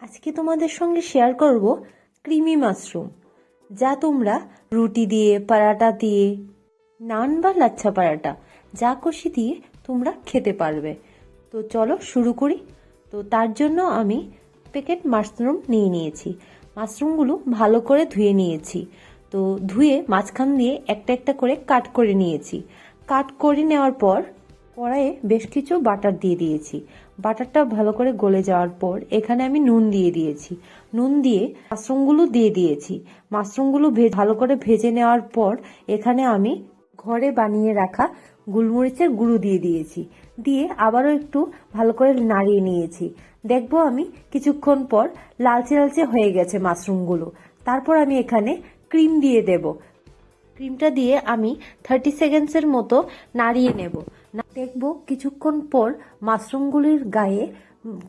আজকে তোমাদের সঙ্গে শেয়ার করব ক্রিমি মাশরুম, যা তোমরা রুটি দিয়ে, পরাটা দিয়ে, নান বা লাচ্ছা পরাটা যা খুশি দিয়ে তোমরা খেতে পারবে। তো চলো শুরু করি। তো তার জন্য আমি প্যাকেট মাশরুম নিয়ে নিয়েছি। মাশরুমগুলো ভালো করে ধুয়ে নিয়েছি। তো ধুয়ে মাঝখান দিয়ে একটা একটা করে কাট করে নিয়েছি। কাট করে নেওয়ার পর কড়াইয়ে বেশ কিছু বাটার দিয়ে দিয়েছি। বাটারটা ভালো করে গলে যাওয়ার পর এখানে আমি নুন দিয়ে দিয়েছি। নুন দিয়ে মাশরুমগুলো দিয়ে দিয়েছি। মাশরুমগুলো ভালো করে ভেজে নেওয়ার পর এখানে আমি ঘরে বানিয়ে রাখা গোলমরিচের গুঁড়ো দিয়ে দিয়েছি। দিয়ে আবারও একটু ভালো করে নাড়িয়ে নিয়েছি। দেখবো আমি কিছুক্ষণ পর লালচে লালচে হয়ে গেছে মাশরুমগুলো। তারপর আমি এখানে ক্রিম দিয়ে দেব। ক্রিমটা দিয়ে আমি 30 সেকেন্ডসের মতো নাড়িয়ে নেব। দেখবো কিছুক্ষণ পর মাশরুমগুলির গায়ে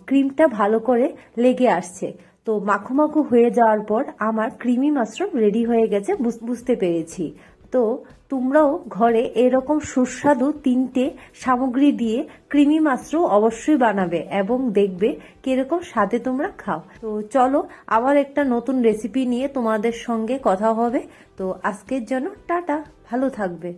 ক্রিমটা ভালো করে লেগে আসছে। তো মাখো মাখো হয়ে যাওয়ার পর আমার ক্রিমি মাশরুম রেডি হয়ে গেছে বুঝতে পেরেছি। তো তোমরাও ঘরে এরকম সুস্বাদু 3টে সামগ্রী দিয়ে ক্রিমি মাশরুম অবশ্যই বানাবে এবং দেখবে কিরকম স্বাদে তোমরা খাও। তো চলো আবার একটা নতুন রেসিপি নিয়ে তোমাদের সঙ্গে কথা হবে। তো আজকের জন্য টাটা, ভালো থাকবে।